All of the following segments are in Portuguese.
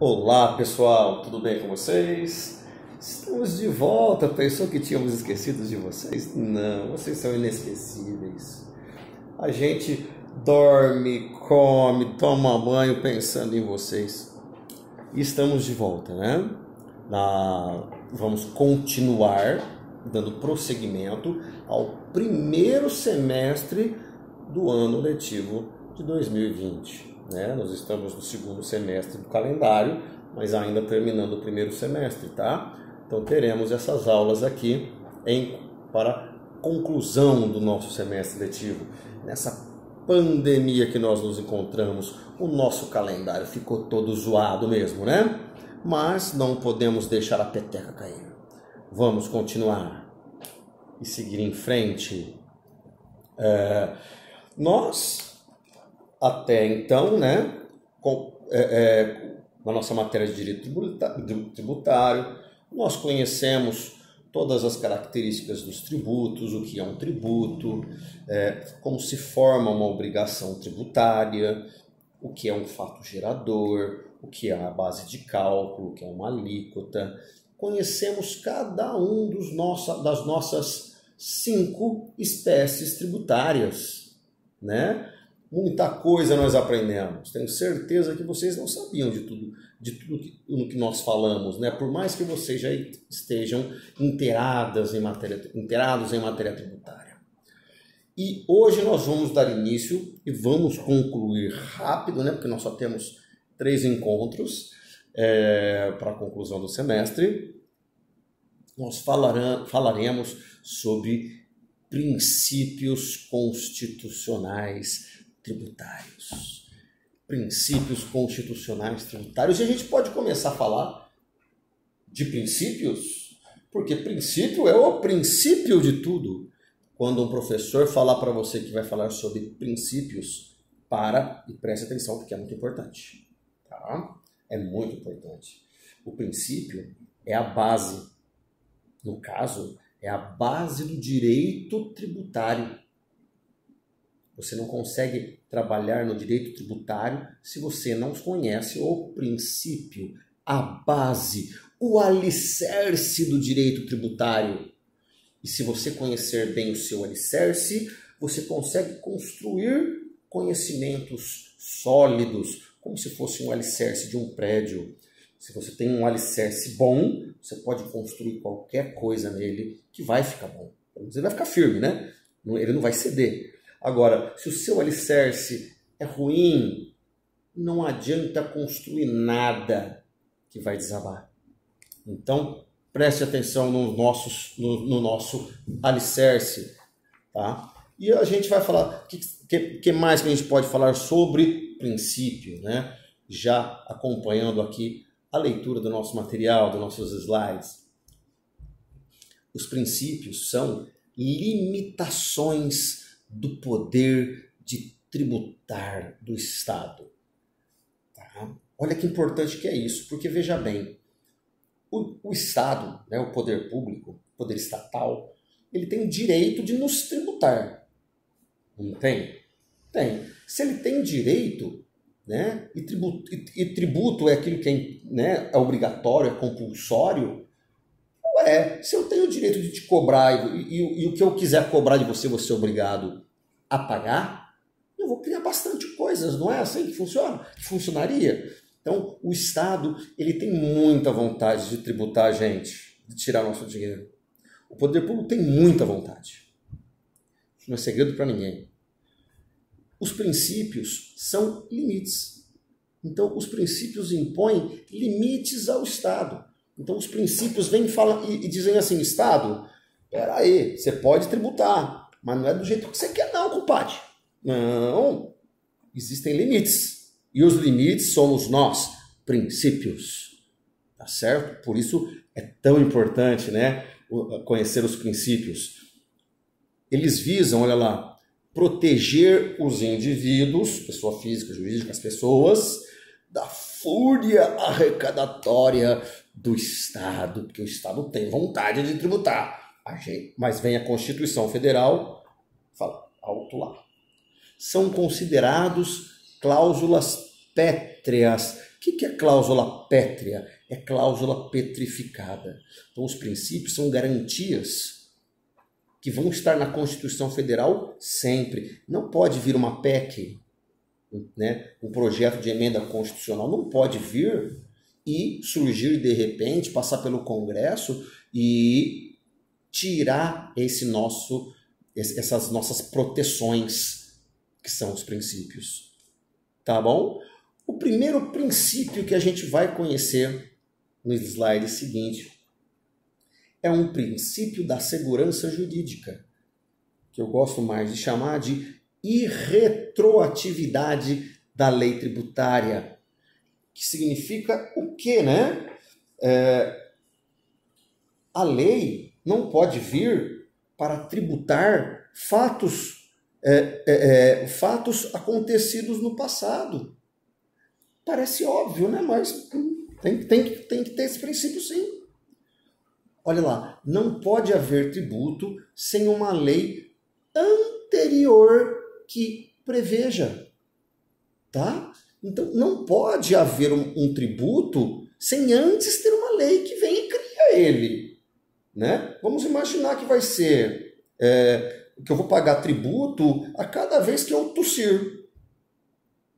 Olá pessoal, tudo bem com vocês? Estamos de volta, pensou que tínhamos esquecido de vocês? Não, vocês são inesquecíveis. A gente dorme, come, toma banho pensando em vocês. E estamos de volta, né? Vamos continuar dando prosseguimento ao primeiro semestre do ano letivo de 2020. Nós estamos no segundo semestre do calendário, mas ainda terminando o primeiro semestre, tá? Então teremos essas aulas aqui para conclusão do nosso semestre letivo. Nessa pandemia que nós nos encontramos, o nosso calendário ficou todo zoado mesmo, né? Mas não podemos deixar a peteca cair. Vamos continuar e seguir em frente. Nós, até então, né, na nossa matéria de direito tributário, nós conhecemos todas as características dos tributos, o que é um tributo, como se forma uma obrigação tributária, o que é um fato gerador, o que é a base de cálculo, o que é uma alíquota. Conhecemos cada um das nossas 5 espécies tributárias, né? Muita coisa nós aprendemos. Tenho certeza que vocês não sabiam de tudo no que nós falamos, né? Por mais que vocês já estejam inteirados em matéria tributária. E hoje nós vamos dar início e vamos concluir rápido, né? Porque nós só temos 3 encontros para a conclusão do semestre. Nós falaremos sobre princípios constitucionais tributários. Princípios constitucionais tributários. E a gente pode começar a falar de princípios, porque princípio é o princípio de tudo. Quando um professor falar para você que vai falar sobre princípios, para e preste atenção, porque é muito importante. Tá? É muito importante. O princípio é a base. No caso, é a base do direito tributário. Você não consegue trabalhar no direito tributário se você não conhece o princípio, a base, o alicerce do direito tributário. E se você conhecer bem o seu alicerce, você consegue construir conhecimentos sólidos, como se fosse um alicerce de um prédio. Se você tem um alicerce bom, você pode construir qualquer coisa nele que vai ficar bom. Ele vai ficar firme, né? Ele não vai ceder. Agora, se o seu alicerce é ruim, não adianta construir nada que vai desabar. Então, preste atenção no nosso alicerce, tá? E a gente vai falar, que mais que a gente pode falar sobre princípio, né? Já acompanhando aqui a leitura do nosso material, dos nossos slides. Os princípios são limitações do poder de tributar do Estado. Tá? Olha que importante que é isso, porque veja bem, o Estado, né, o poder público, o poder estatal, ele tem o direito de nos tributar. Não tem? Tem. Se ele tem direito, né, e tributo é aquilo que é obrigatório, é compulsório, se eu tenho o direito de te cobrar e o que eu quiser cobrar de você, você é obrigado a pagar, eu vou criar bastante coisas, não é assim que funciona? Que funcionaria? Então, o Estado, ele tem muita vontade de tributar a gente, de tirar nosso dinheiro. O poder público tem muita vontade. Isso não é segredo para ninguém. Os princípios são limites. Então, os princípios impõem limites ao Estado. Então, os princípios vêm e dizem assim, Estado, peraí, você pode tributar, mas não é do jeito que você quer não, compadre. Não, existem limites. E os limites somos nós, princípios. Tá certo? Por isso é tão importante, né, conhecer os princípios. Eles visam, olha lá, proteger os indivíduos, pessoa física, jurídica, as pessoas, da fúria arrecadatória do Estado, porque o Estado tem vontade de tributar. Mas vem a Constituição Federal, fala, alto lá. São considerados cláusulas pétreas O que é cláusula pétrea? É cláusula petrificada. Então, os princípios são garantias que vão estar na Constituição Federal sempre. Não pode vir uma PEC, né, um projeto de emenda constitucional, não pode vir e surgir de repente, passar pelo Congresso e tirar essas nossas proteções, que são os princípios. Tá bom? O primeiro princípio que a gente vai conhecer no slide seguinte é um princípio da segurança jurídica, que eu gosto mais de chamar de irretroatividade da lei tributária. Que significa o quê, né? A lei não pode vir para tributar fatos acontecidos no passado. Parece óbvio, né? Mas tem que ter esse princípio, sim. Olha lá, não pode haver tributo sem uma lei anterior que preveja, tá? Então, não pode haver um tributo sem antes ter uma lei que vem e cria ele, né? Vamos imaginar que vai ser que eu vou pagar tributo a cada vez que eu tossir.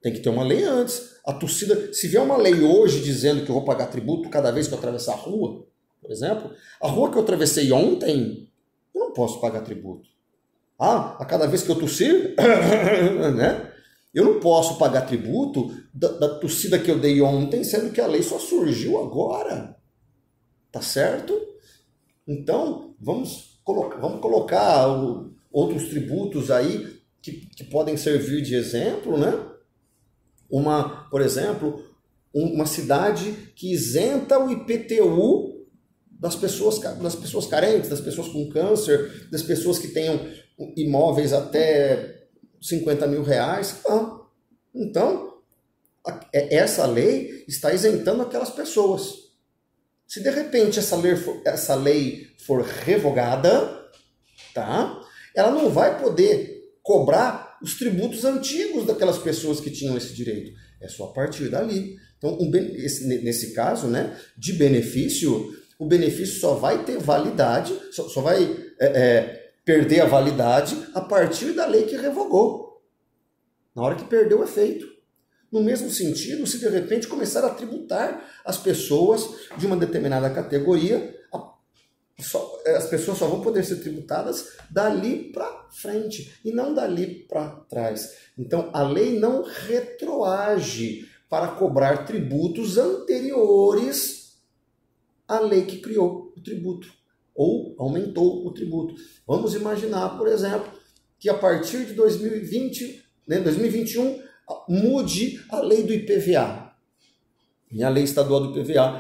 Tem que ter uma lei antes. A tossida, se vier uma lei hoje dizendo que eu vou pagar tributo cada vez que eu atravessar a rua, por exemplo, a rua que eu atravessei ontem, eu não posso pagar tributo. A cada vez que eu tossir, né? Eu não posso pagar tributo da tossida que eu dei ontem, sendo que a lei só surgiu agora. Tá certo? Então, vamos colocar outros tributos aí que podem servir de exemplo, né? Por exemplo, uma cidade que isenta o IPTU das pessoas carentes, das pessoas com câncer, das pessoas que tenham imóveis até 50 mil reais. Então, essa lei está isentando aquelas pessoas. Se de repente essa lei for revogada, tá? Ela não vai poder cobrar os tributos antigos daquelas pessoas que tinham esse direito. É só a partir dali. Então, nesse caso, né, de benefício, o benefício só vai ter validade, só vai perder a validade a partir da lei que revogou. Na hora que perdeu o efeito. No mesmo sentido, se de repente começar a tributar as pessoas de uma determinada categoria, as pessoas só vão poder ser tributadas dali para frente e não dali para trás. Então, a lei não retroage para cobrar tributos anteriores à lei que criou o tributo ou aumentou o tributo. Vamos imaginar, por exemplo, que a partir de 2020, 2021, mude a lei do IPVA. E a lei estadual do IPVA,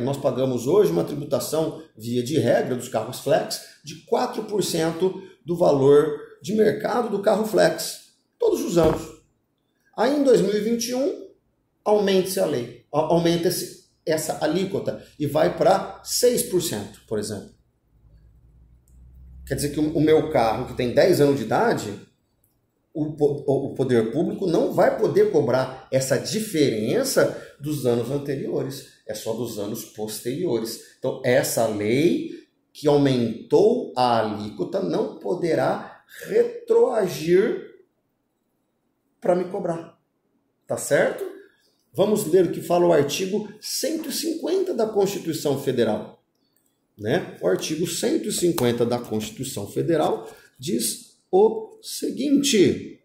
nós pagamos hoje uma tributação, via de regra, dos carros flex, de 4% do valor de mercado do carro flex, todos os anos. Aí em 2021, aumenta-se a lei, aumenta-se essa alíquota e vai para 6%, por exemplo. Quer dizer que o meu carro, que tem 10 anos de idade, o poder público não vai poder cobrar essa diferença dos anos anteriores, é só dos anos posteriores. Então, essa lei que aumentou a alíquota não poderá retroagir para me cobrar. Tá certo? Vamos ler o que fala o artigo 150 da Constituição Federal. Né? O artigo 150 da Constituição Federal diz o seguinte: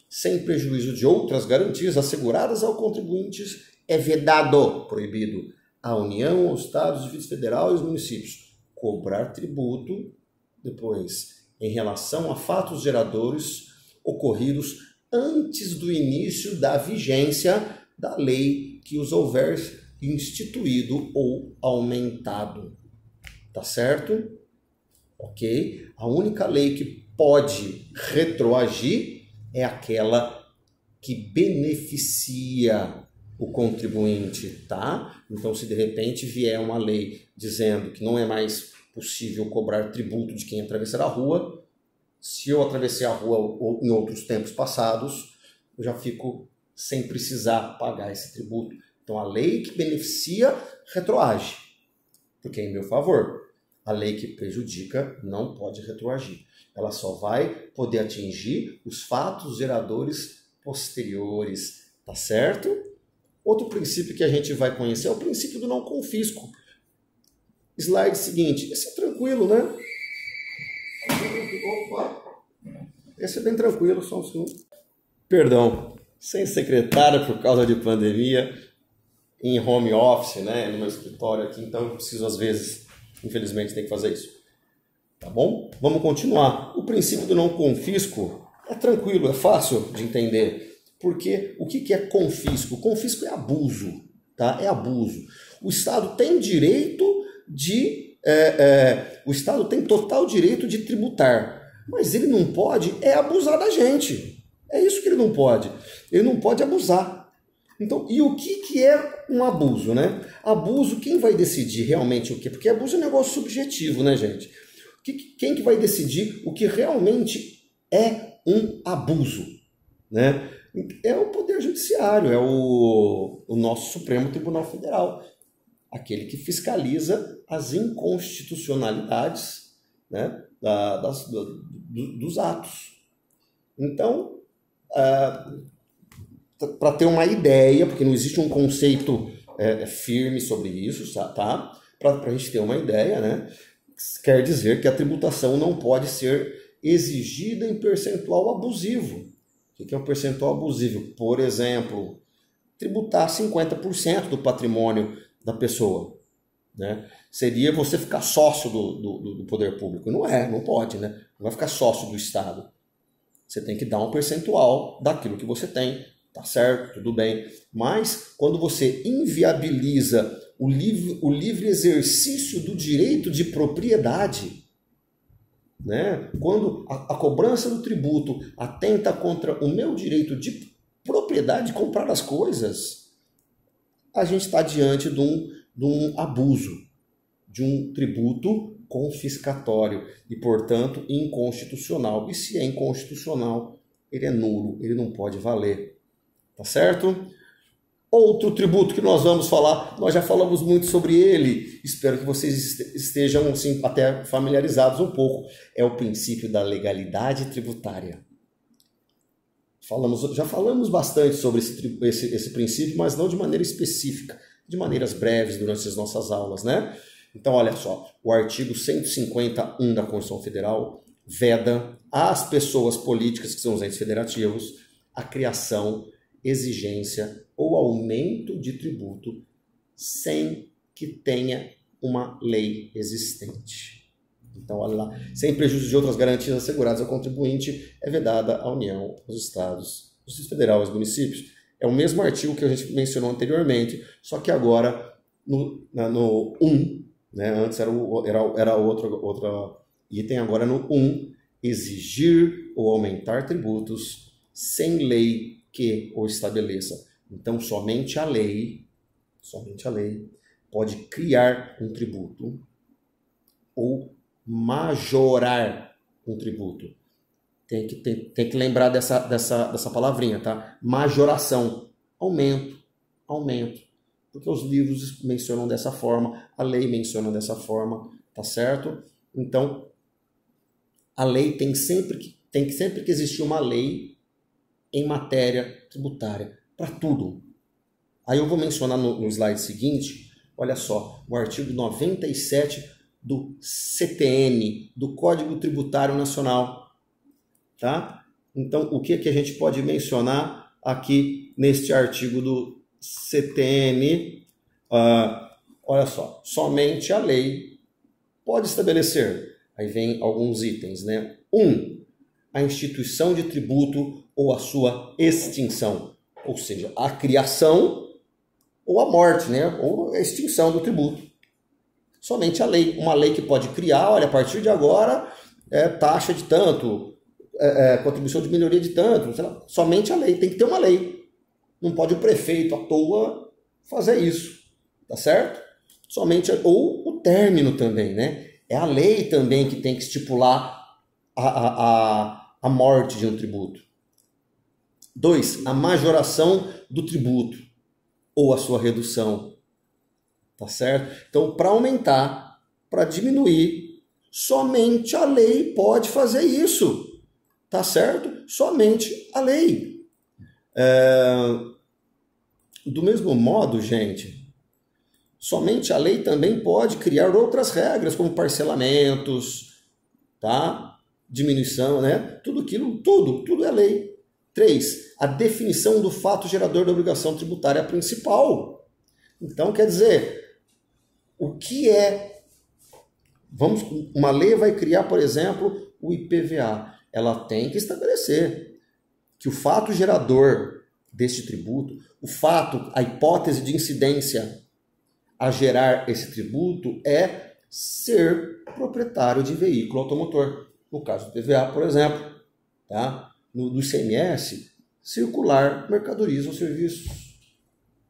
sem prejuízo de outras garantias asseguradas ao contribuinte, é vedado, proibido, à União, aos Estados, ao Distrito Federal e aos municípios cobrar tributo, depois, em relação a fatos geradores ocorridos antes do início da vigência da lei que os houver instituído ou aumentado. Tá certo? Ok? A única lei que pode retroagir é aquela que beneficia o contribuinte, tá? Então, se de repente vier uma lei dizendo que não é mais possível cobrar tributo de quem atravessar a rua, se eu atravessei a rua em outros tempos passados, eu já fico sem precisar pagar esse tributo. Então a lei que beneficia retroage, porque é em meu favor. A lei que prejudica não pode retroagir. Ela só vai poder atingir os fatos geradores posteriores, tá certo? Outro princípio que a gente vai conhecer é o princípio do não confisco. Slide seguinte. Esse é tranquilo, né? Opa. Esse é bem tranquilo, só um segundo. Perdão, sem secretária por causa de pandemia, em home office, né, no meu escritório aqui, então eu preciso às vezes, infelizmente, ter que fazer isso. Tá bom? Vamos continuar. O princípio do não confisco é tranquilo, é fácil de entender. Porque o que é confisco? Confisco é abuso, tá? É abuso. O Estado tem direito de... o Estado tem total direito de tributar, mas ele não pode abusar da gente. É isso que ele não pode. Ele não pode abusar. Então, e o que é um abuso, né? Abuso, quem vai decidir realmente o quê? Porque abuso é um negócio subjetivo, né, gente? Quem que vai decidir o que realmente é um abuso, né? É o Poder Judiciário, é o nosso Supremo Tribunal Federal, aquele que fiscaliza as inconstitucionalidades, né, dos atos. Então, para ter uma ideia, porque não existe um conceito firme sobre isso, tá? Para a gente ter uma ideia, né? Quer dizer que a tributação não pode ser exigida em percentual abusivo. O que é um percentual abusivo? Por exemplo, tributar 50% do patrimônio da pessoa, né? Seria você ficar sócio do poder público. Não pode, né? Não vai ficar sócio do Estado. Você tem que dar um percentual daquilo que você tem. Tá certo, tudo bem. Mas quando você inviabiliza o livre exercício do direito de propriedade, né? Quando a cobrança do tributo atenta contra o meu direito de propriedade de comprar as coisas, a gente está diante de um abuso, de um tributo confiscatório e, portanto, inconstitucional. E se é inconstitucional, ele é nulo, ele não pode valer. Tá certo? Outro tributo que nós vamos falar, nós já falamos muito sobre ele, espero que vocês estejam assim, até familiarizados um pouco, é o princípio da legalidade tributária. Já falamos bastante sobre esse princípio, mas não de maneira específica, de maneiras breves durante as nossas aulas, né? Então, olha só, o artigo 151 da Constituição Federal veda às pessoas políticas, que são os entes federativos, a criação, exigência ou aumento de tributo sem que tenha uma lei existente. Então, olha lá, sem prejuízo de outras garantias asseguradas ao contribuinte, é vedada à União, aos Estados, ao Distrito Federal, aos municípios. É o mesmo artigo que a gente mencionou anteriormente, só que agora no 1, né? Antes era outro item, agora no 1, exigir ou aumentar tributos sem lei que o estabeleça. Então, somente a lei pode criar um tributo ou majorar um tributo. Tem que lembrar dessa palavrinha, tá? Majoração, aumento. Porque os livros mencionam dessa forma, a lei menciona dessa forma, tá certo? Então, a lei tem sempre que existir uma lei em matéria tributária, para tudo. Aí eu vou mencionar no slide seguinte, olha só, o artigo 97 do CTN, do Código Tributário Nacional. Tá? Então, o que a gente pode mencionar aqui neste artigo do CTN? Olha só, somente a lei pode estabelecer. Aí vem alguns itens, né? 1. A instituição de tributo ou a sua extinção. Ou seja, a criação ou a morte, né? Ou a extinção do tributo. Somente a lei. Uma lei que pode criar, olha, a partir de agora, taxa de tanto, contribuição de melhoria de tanto, sei lá, somente a lei. Tem que ter uma lei. Não pode o prefeito à toa fazer isso. Tá certo? Somente, ou o término também, né? É a lei também que tem que estipular a morte de um tributo. 2, a majoração do tributo ou a sua redução. Tá certo? Então, para aumentar, para diminuir, somente a lei pode fazer isso. Tá certo? Somente a lei. Do mesmo modo, gente, somente a lei também pode criar outras regras, como parcelamentos, tá? Diminuição, né? Tudo é lei. 3, a definição do fato gerador da obrigação tributária principal. Então, quer dizer, o que é... uma lei vai criar, por exemplo, o IPVA. Ela tem que estabelecer que o fato gerador deste tributo, a hipótese de incidência a gerar esse tributo é ser proprietário de veículo automotor. No caso do IPVA, por exemplo, tá? No ICMS, circular mercadorias ou serviços.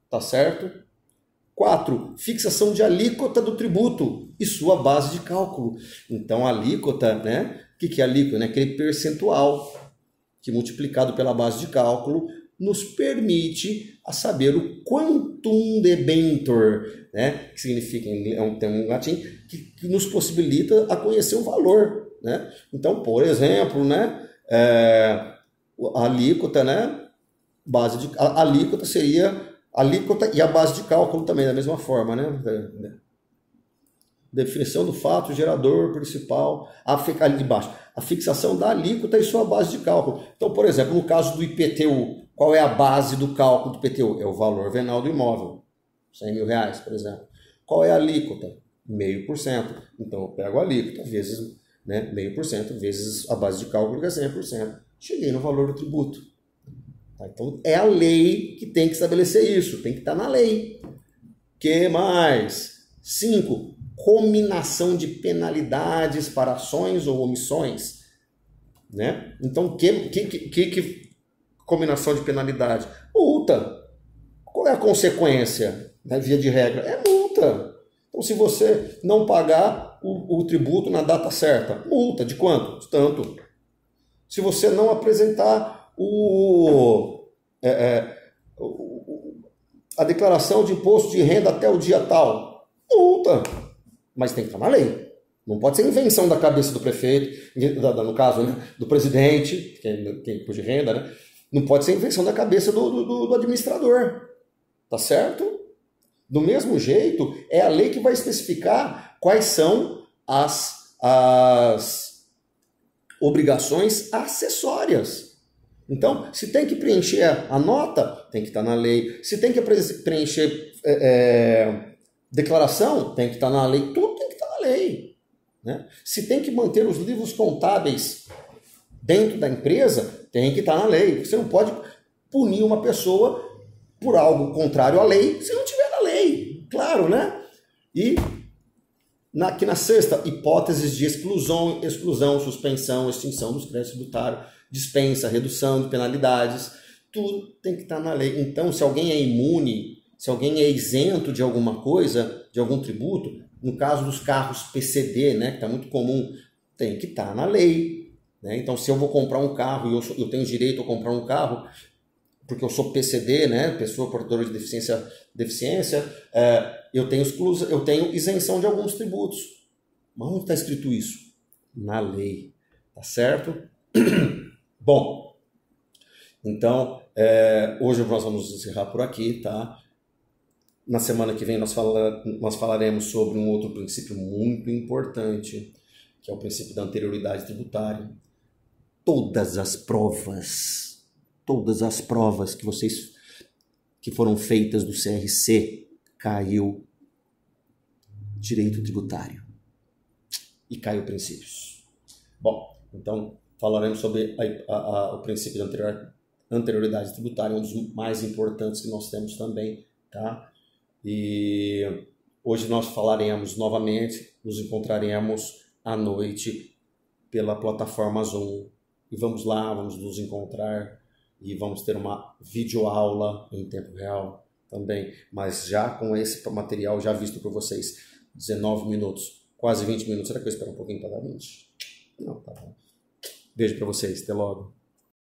Tá certo? 4, fixação de alíquota do tributo e sua base de cálculo. Então, a alíquota, né? O que é alíquota? Né? Aquele percentual que, multiplicado pela base de cálculo, nos permite a saber o quantum debentur, né? Que significa, é um termo em latim, que nos possibilita a conhecer o valor. Né? Então, por exemplo, né? A alíquota, né? A alíquota seria... alíquota e a base de cálculo também, da mesma forma, né? Definição do fato gerador principal, ali de baixo, a fixação da alíquota e sua base de cálculo. Então, por exemplo, no caso do IPTU, qual é a base do cálculo do IPTU? É o valor venal do imóvel, R$100 mil, por exemplo. Qual é a alíquota? 0,5%. Então, eu pego a alíquota vezes, né, 0,5% vezes a base de cálculo, que é 100%. Cheguei no valor do tributo. Então, é a lei que tem que estabelecer isso, tem que estar na lei. Que mais? 5, cominação de penalidades para ações ou omissões. Né? Então, que cominação de penalidade? Multa. Qual é a consequência? Né? Via de regra, é multa. Então, se você não pagar o tributo na data certa, multa de quanto? De tanto. Se você não apresentar a declaração de imposto de renda até o dia tal, multa. Mas tem que estar na lei. Não pode ser invenção da cabeça do prefeito, no caso, né, do presidente, que tem imposto de renda, né? Não pode ser invenção da cabeça do administrador. Tá certo? Do mesmo jeito, é a lei que vai especificar quais são as obrigações acessórias. Então, se tem que preencher a nota, tem que estar na lei. Se tem que preencher declaração, tem que estar na lei. Tudo tem que estar na lei. Né? Se tem que manter os livros contábeis dentro da empresa, tem que estar na lei. Você não pode punir uma pessoa por algo contrário à lei se não tiver na lei. Claro, né? E aqui na sexta, hipóteses de exclusão, suspensão, extinção dos créditos tributários, dispensa, redução de penalidades, tudo tem que estar na lei. Então, se alguém é imune, se alguém é isento de alguma coisa, de algum tributo, no caso dos carros PCD, né, que está muito comum, tem que estar na lei. Né? Então, se eu vou comprar um carro e eu tenho direito a comprar um carro, porque eu sou PCD, né, pessoa portadora de deficiência, eu tenho isenção de alguns tributos. Mas onde está escrito isso? Na lei. Tá certo? Bom, então, hoje nós vamos encerrar por aqui, tá? Na semana que vem nós falaremos sobre um outro princípio muito importante, que é o princípio da anterioridade tributária. Todas as provas que foram feitas do CRC caiu direito tributário e caiu princípios. Bom, então falaremos sobre o princípio da anterioridade tributária, um dos mais importantes que nós temos também, tá? E hoje nós falaremos novamente, nos encontraremos à noite pela plataforma Zoom e vamos lá, vamos nos encontrar e vamos ter uma videoaula em tempo real também, mas já com esse material já visto por vocês, 19 minutos, quase 20 minutos. Será que eu espero um pouquinho para dar 20? Não, tá bom. Beijo para vocês, até logo.